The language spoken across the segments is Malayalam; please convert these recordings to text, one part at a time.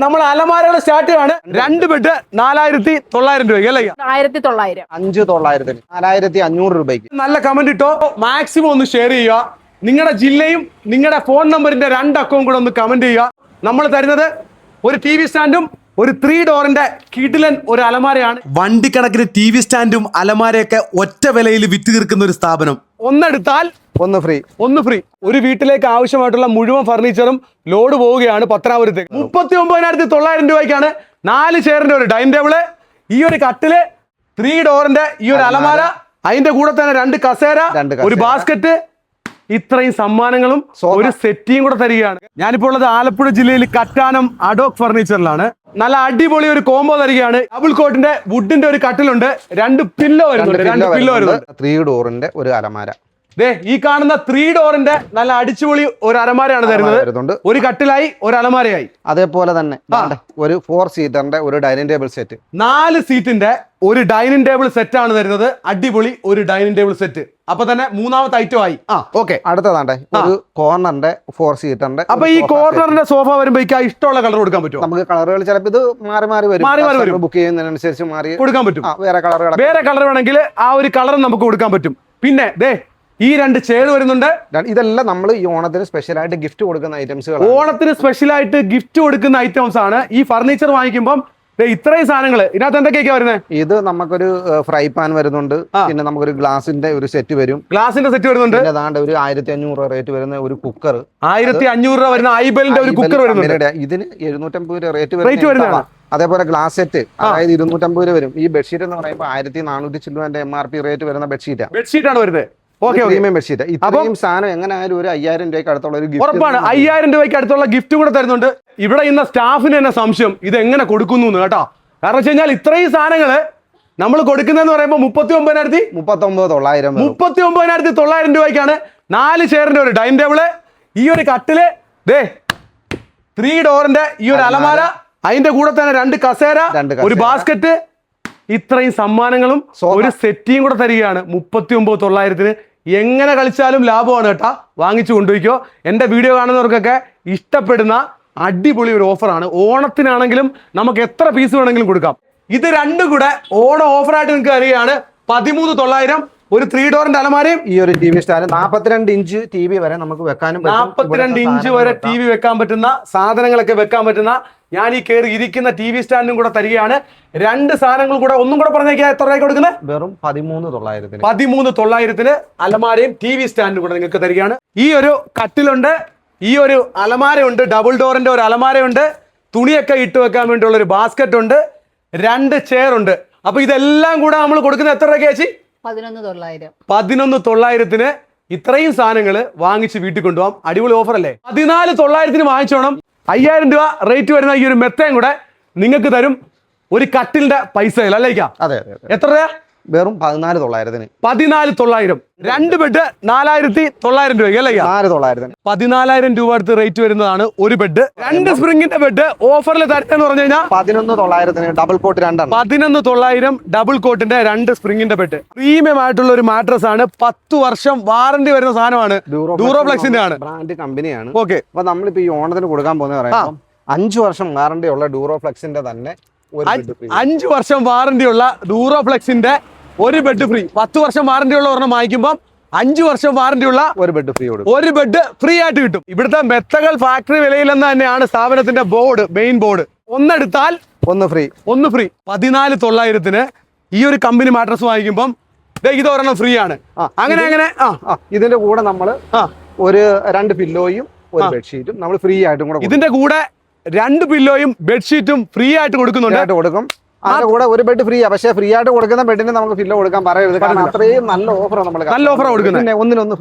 നമ്മൾ അലമാരകൾ സ്റ്റാർട്ട് ചെയ്യാണ്. 2 ബെഡ് 4900 രൂപയ്ക്ക് അല്ലേ? 1900 5900 4500 രൂപയ്ക്ക്. നല്ല കമന്റ് ഇട്ടോ, മാക്സിമം ഒന്ന് ഷെയർ ചെയ്യുക. നിങ്ങളുടെ ജില്ലയും നിങ്ങളുടെ ഫോൺ നമ്പറിന്റെ 2 അക്കവും കൂടെ ഒന്ന് കമന്റ് ചെയ്യുക. നമ്മൾ തരുന്നത് ഒരു TV സ്റ്റാൻഡും ഒരു 3 ഡോറിന്റെ കിടിലൻ ഒരു അലമാരയാണ്. വണ്ടിക്കണക്കിന് TV സ്റ്റാൻഡും അലമാരയൊക്കെ ഒറ്റ വിലയിൽ വിറ്റ് തീർക്കുന്ന ഒരു സ്ഥാപനം. ഒന്നെടുത്താൽ ഒന്ന് ഫ്രീ. ഒരു വീട്ടിലേക്ക് ആവശ്യമായിട്ടുള്ള മുഴുവൻ ഫർണിച്ചറും ലോഡ് പോവുകയാണ് പത്തനാപുരത്തേക്ക്. 39,900 രൂപയ്ക്കാണ് 4 ചെയറിന്റെ ഒരു ഡൈനിങ് ടേബിള്, ഈ ഒരു കട്ടില്, 3 ഡോറിന്റെ ഈ ഒരു അലമാര, അതിന്റെ കൂടെ തന്നെ 2 കസേര, ഒരു ബാസ്ക്കറ്റ്, ഇത്രയും സമ്മാനങ്ങളും ഒരു സെറ്റിയും കൂടെ തരികയാണ്. ഞാനിപ്പോൾ ഉള്ളത് ആലപ്പുഴ ജില്ലയിൽ കറ്റാനം അഡോക് ഫർണിച്ചറിലാണ്. നല്ല അടിപൊളി ഒരു കോംബോ തരികയാണ്. ഡബിൾ കോട്ടിന്റെ വുഡിന്റെ ഒരു കട്ടിലുണ്ട്, 2 പില്ലോ വരുന്നുണ്ട്. 3 ഡോറിന്റെ ഒരു അലമാര. ഈ കാണുന്ന 3 ഡോറിന്റെ നല്ല അടിച്ചുപൊളി ഒരു അലമാരയാണ് തരുന്നത്. ഒരു കട്ടിലായി, ഒരു അലമാരയായി. അതേപോലെ തന്നെ ഒരു 4 സീറ്ററിന്റെ ഒരു ഡൈനിങ് ടേബിൾ സെറ്റ്, 4 സീറ്റിന്റെ ഒരു ഡൈനിങ് ടേബിൾ സെറ്റ് ആണ് തരുന്നത്. അടിപൊളി ഒരു ഡൈനിങ് ടേബിൾ സെറ്റ്. അപ്പൊ തന്നെ മൂന്നാമത്തെ ഐറ്റം ആയി. ഓക്കെ, അടുത്തതാണ്ടേ ഒരു കോർണറിന്റെ 4 സീറ്ററിന്റെ. അപ്പൊ ഈ കോർണറിന്റെ സോഫ വരുമ്പോഴേക്ക് ഇഷ്ടമുള്ള കളർ കൊടുക്കാൻ പറ്റും. നമുക്ക് കളറുകൾ ചിലപ്പോൾ ഇത് മാറി വരും. ബുക്ക് ചെയ്യുന്നതിനനുസരിച്ച് മാറി കൊടുക്കാൻ പറ്റും. വേറെ കളർ വേണമെങ്കിൽ ആ ഒരു കളർ നമുക്ക് കൊടുക്കാൻ പറ്റും. പിന്നെ ഈ 2 ചെയർ വരുന്നുണ്ട്. ഇതെല്ലാം നമ്മൾ ഈ ഓണത്തിന് സ്പെഷ്യലായിട്ട് ഗിഫ്റ്റ് കൊടുക്കുന്ന ഐറ്റംസ്. ഓണത്തിന് സ്പെഷ്യലായിട്ട് ഗിഫ്റ്റ് കൊടുക്കുന്ന ഐറ്റംസ് ആണ്. ഈ ഫർണിച്ചർ വാങ്ങിക്കുമ്പോൾ ഇത്രയും സാധനങ്ങൾ ഇതിനകത്ത് എന്തൊക്കെയാ വരുന്നത്? ഇത് നമുക്കൊരു ഫ്രൈ പാൻ വരുന്നുണ്ട്. പിന്നെ നമുക്കൊരു ഗ്ലാസിന്റെ ഒരു സെറ്റ് വരും. വരുന്നുണ്ട്. അതാണ്ട് ഒരു 1500 റേറ്റ് വരുന്ന ഒരു കുക്കർ, 1500 രൂപ വരുന്ന ഐബലിന്റെ ഒരു കുക്കർ വരുന്നുണ്ട്. ഇതിന് 750 രൂപ റേറ്റ് വരുന്നത്. അതേപോലെ ഗ്ലാസ് സെറ്റ്, അതായത് 250 രൂപ വരും. ഈ ബെഡ്ഷീറ്റ് എന്ന് പറയുമ്പോൾ 1400 ചില്ലുവിന്റെ MRP റേറ്റ് വരുന്ന ബെഡ്ഷീറ്റാണ് വരുന്നത്. ഇത്രയും സാധനം എങ്ങനെ ആയാലും ഒരു 5000 രൂപയ്ക്ക് അടുത്തുള്ള ഒരു ഗിഫ്റ്റ് ഉറപ്പാണ്. 5000 രൂപയ്ക്ക് അടുത്തുള്ള ഗിഫ്റ്റ് കൂടെ തരുന്നുണ്ട്. ഇവിടെ ഇന്ന സ്റ്റാഫിന് തന്നെ സംശയം ഇത് എങ്ങനെ കൊടുക്കുന്നു കേട്ടോ. കാരണം വെച്ച് കഴിഞ്ഞാൽ ഇത്രയും സാധനങ്ങള് നമ്മൾ കൊടുക്കുന്നതെന്ന് പറയുമ്പോൾ 39,900 രൂപയ്ക്കാണ് 4 ചെയറിന്റെ ഒരു ഡൈനിങ് ടേബിള്, ഈ ഒരു കട്ടില്, 3 ഡോറിന്റെ ഈ ഒരു അലമാര, അതിന്റെ കൂടെ തന്നെ 2 കസേര, ഒരു ബാസ്ക്കറ്റ്, ഇത്രയും സമ്മാനങ്ങളും ഒരു സെറ്റിയും കൂടെ തരികയാണ് 39,900. എങ്ങനെ കളിച്ചാലും ലാഭമാണ് കേട്ടാ. വാങ്ങിച്ചു കൊണ്ടുപോയിക്കോ. എൻ്റെ വീഡിയോ കാണുന്നവർക്കൊക്കെ ഇഷ്ടപ്പെടുന്ന അടിപൊളി ഒരു ഓഫറാണ്. ഓണത്തിനാണെങ്കിലും നമുക്ക് എത്ര പീസ് വേണമെങ്കിലും കൊടുക്കാം. ഇത് 2 കൂടെ ഓണം ഓഫറായിട്ട് നിങ്ങൾക്ക് അറിയുകയാണ് 13,900. ഒരു 3 ഡോറിന്റെ അലമാരയും ഈ ഒരു TV സ്റ്റാൻഡ് 42 ഇഞ്ച് TV വരെ നമുക്ക് വെക്കാനും 42 ഇഞ്ച് വരെ TV വെക്കാൻ പറ്റുന്ന സാധനങ്ങളൊക്കെ വെക്കാൻ പറ്റുന്ന ഞാൻ ഈ കയറി ഇരിക്കുന്ന TV സ്റ്റാൻഡും കൂടെ തരികയാണ്. 2 സാധനങ്ങൾ കൂടെ ഒന്നും കൂടെ പറഞ്ഞേക്കാ എത്ര രൂപയ്ക്ക് കൊടുക്കുന്നത്? വെറും 13,900. 13,900 അലമാരയും TV സ്റ്റാൻഡും കൂടെ നിങ്ങൾക്ക് തരികയാണ്. ഈ ഒരു കട്ടിലുണ്ട്, ഈ ഒരു അലമാരയുണ്ട്, ഡബിൾ ഡോറിന്റെ ഒരു അലമാരയുണ്ട്, തുണിയൊക്കെ ഇട്ട് വെക്കാൻ വേണ്ടിയുള്ള ഒരു ബാസ്ക്കറ്റ് ഉണ്ട്, 2 ചെയർ ഉണ്ട്. അപ്പൊ ഇതെല്ലാം കൂടെ നമ്മൾ കൊടുക്കുന്നത് എത്ര രൂപയ്ക്ക് ചേച്ചി? 11,900. ഇത്രയും സാധനങ്ങൾ വാങ്ങിച്ച് വീട്ടിൽ കൊണ്ടുപോകാം. അടിപൊളി ഓഫർ അല്ലേ? 14,900 വാങ്ങിച്ചോണം. 5000 രൂപ റേറ്റ് വരുന്ന ഈ ഒരു മെത്തയും കൂടെ നിങ്ങൾക്ക് തരും. ഒരു കട്ടിലിന്റെ പൈസ അല്ലേക്കാ? അതെ. എത്ര രൂപ? വെറും 14,900. 14,900. 2 ബെഡ് 4,900 രൂപ അല്ലേ? 14,000 രൂപ അടുത്ത് റേറ്റ് വരുന്നതാണ് ഒരു ബെഡ്. 2 സ്പ്രിംഗിന്റെ ബെഡ് ഓഫറിൽ തരട്ടെന്ന് പറഞ്ഞു കഴിഞ്ഞാൽ 11,900 ഡബിൾ കോട്ട് 2. 11,900 ഡബിൾ കോട്ടിന്റെ 2 സ്പ്രിംഗിന്റെ ബെഡ്. പ്രീമിയം ആയിട്ടുള്ള ഒരു മാട്രസ് ആണ്. 10 വർഷം വാറന്റി വരുന്ന സാധനമാണ്. ഡ്യൂറോഫ്ലെക്സിന്റെ ആണ്, ബ്രാൻഡ് കമ്പനിയാണ്. ഓക്കെ. അപ്പൊ നമ്മളിപ്പോ ഈ ഓണത്തിന് കൊടുക്കാൻ പോകുന്ന പറയുമ്പോൾ 5 വർഷം വാറന്റി ഉള്ള ഡ്യൂറോഫ്ലെക്സിന്റെ തന്നെ 5 വർഷം വാറന്റി ഉള്ള ഡ്യൂറോഫ്ലെക്സിന്റെ ഒരു ബെഡ് ഫ്രീ. 10 വർഷം വാറന്റി ഉള്ള ഒരെണ്ണം വാങ്ങിക്കുമ്പോൾ 5 വർഷം വാറന്റി ഉള്ള ഒരു ബെഡ് ഫ്രീ ആയിട്ട് കിട്ടും. ഇവിടുത്തെ മെത്തകൾ ഫാക്ടറി വിലയിലെന്ന് തന്നെയാണ് സ്ഥാപനത്തിന്റെ ബോർഡ്, മെയിൻ ബോർഡ്. ഒന്നെടുത്താൽ ഒന്ന് ഫ്രീ. 14,900 ഈ ഒരു കമ്പനി മാട്രസ് വാങ്ങിക്കുമ്പോൾ ഇത് ഒരെണ്ണം ഫ്രീ ആണ്. അങ്ങനെ ഇതിന്റെ കൂടെ നമ്മൾ ഒരു 2 പില്ലോയും ഒരു ബെഡ്ഷീറ്റും നമ്മൾ ഫ്രീ ആയിട്ടും കൂടെ, ഇതിന്റെ കൂടെ 2 പില്ലോയും ബെഡ്ഷീറ്റും ഫ്രീ ആയിട്ട് കൊടുക്കുന്നുണ്ട്. അതിന്റെ കൂടെ ഒരു ബെഡ് ഫ്രീ. പക്ഷേ ഫ്രീ ആയിട്ട് കൊടുക്കുന്ന ബെഡിന് നമുക്ക് ഫില്ലോ കൊടുക്കാൻ പറയരുത്. കാരണം അത്രയും നല്ല ഓഫറാണ് നമ്മൾ കൊടുക്കുന്നത്. ഒന്നിനൊന്ന്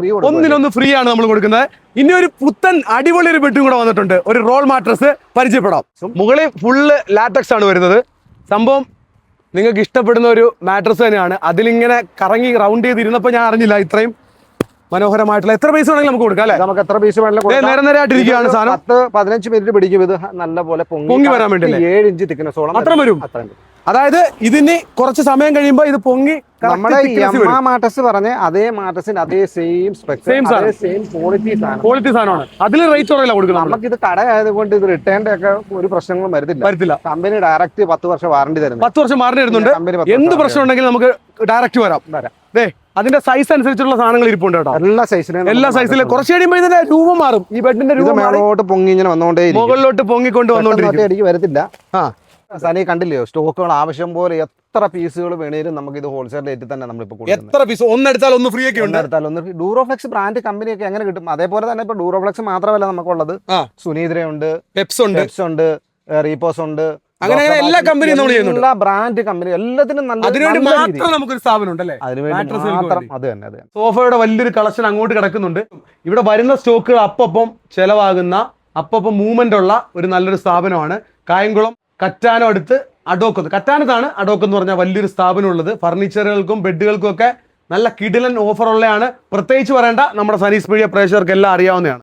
ഫ്രീ ആണ് നമ്മൾ കൊടുക്കുന്നത്. ഇനി ഒരു പുത്തൻ അടിപൊളി ഒരു ബെഡും കൂടെ വന്നിട്ടുണ്ട്. ഒരു റോൾ മാട്രസ് പരിചയപ്പെടാം. മുകളിൽ ഫുള്ള് ലാറ്റക്സ് ആണ് വരുന്നത്. സംഭവം നിങ്ങൾക്ക് ഇഷ്ടപ്പെടുന്ന ഒരു മാട്രസ് തന്നെയാണ്. അതിലിങ്ങനെ കറങ്ങി റൗണ്ട് ചെയ്തിരുന്നപ്പോൾ ഞാൻ അറിഞ്ഞില്ല ഇത്രയും മനോഹരമായിട്ടുള്ള. എത്ര പീസ് വേണമെങ്കിലും നമുക്ക് കൊടുക്കാം അല്ലേ? നമുക്ക് എത്ര പീസ് വേണമെങ്കിലും നേരമായിട്ടിരിക്കുകയാണ് സാധനം. 10-15 മിനിറ്റ് പിടിക്കും ഇത് നല്ല പോലെ പൊങ്ങി വരാൻ വേണ്ടി. 7 ഇഞ്ച് തിക്നെസ്സോളം അത്ര വരും. അതായത് ഇതിന് കുറച്ച് സമയം കഴിയുമ്പോൾ ഇത് പൊങ്ങി നമ്മുടെ യമ്മ മാട്രസ് പറഞ്ഞ അതേ മാട്രസിന്റെ അതേ സെയിം Same സാധനം. സെയിം ക്വാളിറ്റി സാധനം. ക്വാളിറ്റി സാധനമാണ്. അതിൽ റേറ്റ് കുറയില്ല കൊടുക്കുന്നത്. നമുക്കിത് കട ആയതുകൊണ്ട് ഇത് റിട്ടേണിന്റെ ഒക്കെ ഒരു പ്രശ്നങ്ങളും വരത്തില്ല. കമ്പനി ഡയറക്റ്റ് 10 വർഷം വാറണ്ടി തരുന്നു. 10 വർഷം മാറി തരുന്നുണ്ട്. കമ്പനി 10 എന്ത് പ്രശ്നം ഉണ്ടെങ്കിലും നമുക്ക് ഡയറക്റ്റ് വരാം. ദേ അതിന്റെ സൈസ് അനുസരിച്ചുള്ള സാധനങ്ങൾ ഇരിപ്പുണ്ട് കേട്ടോ. എല്ലാ സൈസിലും കുറച്ച് കഴിയുമ്പോൾ ഇതിന്റെ രൂപം മാറും. ഈ ബെഡിന്റെ രൂപം മേളോട്ട് പൊങ്ങി ഇങ്ങനെ വന്നോണ്ടേ മുകളിലോട്ട് പൊങ്ങിക്കൊണ്ട് വന്നോണ്ടിരിക്കും. എനിക്ക് വരത്തില്ല. സനി കണ്ടില്ലയോ സ്റ്റോക്കുകൾ ആവശ്യം പോലെ എത്ര പീസുകൾ വേണേലും നമുക്ക് ഇത് ഹോൾസെയിൽ റേറ്റിൽ തന്നെ നമ്മളിപ്പോൾ എത്ര പീസ് ഒന്നെടുത്താൽ ഒന്ന് ഫ്രീ ഒക്കെ ഉണ്ട്. ഡൂറോഫ്ലെക്സ് ബ്രാൻഡ് കമ്പനിയൊക്കെ എങ്ങനെ കിട്ടും? അതേപോലെ തന്നെ ഇപ്പൊ ഡൂറോഫ്ലെക്സ് മാത്രമല്ല നമുക്കുള്ളത്, സുനീദ്രയുണ്ട്, പെപ്സ് ഉണ്ട്, റീപോസ് ഉണ്ട്, അങ്ങനെ എല്ലാ കമ്പനിയും നമ്മൾ ചെയ്യുന്നുണ്ട്. എല്ലാ ബ്രാൻഡ് കമ്പനി എല്ലാത്തിനും നല്ല അതിനുവേണ്ടി മാത്രം നമുക്കൊരു സ്ഥാപനം ഉണ്ടല്ലേ. അതിനുവേണ്ടി മാത്രം അത് തന്നെ. സോഫയുടെ വലിയൊരു കളക്ഷൻ അങ്ങോട്ട് കിടക്കുന്നുണ്ട്. ഇവിടെ വരുന്ന സ്റ്റോക്കുകൾ അപ്പം ചെലവാകുന്ന അപ്പം മൂവ്മെന്റ് ഉള്ള ഒരു നല്ലൊരു സ്ഥാപനമാണ്. കായംകുളം കറ്റാനം അടുത്ത് അഡോക്കത്ത്. കറ്റാനത്താണ് അഡോക്ക് എന്ന് പറഞ്ഞാൽ വലിയൊരു സ്ഥാപനം ഉള്ളത്. ഫർണിച്ചറുകൾക്കും ബെഡുകൾക്കും ഒക്കെ നല്ല കിടിലൻ ഓഫർ ഉള്ളതാണ്. പ്രത്യേകിച്ച് പറയേണ്ട, നമ്മുടെ സനീസ് മീഡിയ പ്രേക്ഷകർക്ക് എല്ലാം അറിയാവുന്നതാണ്.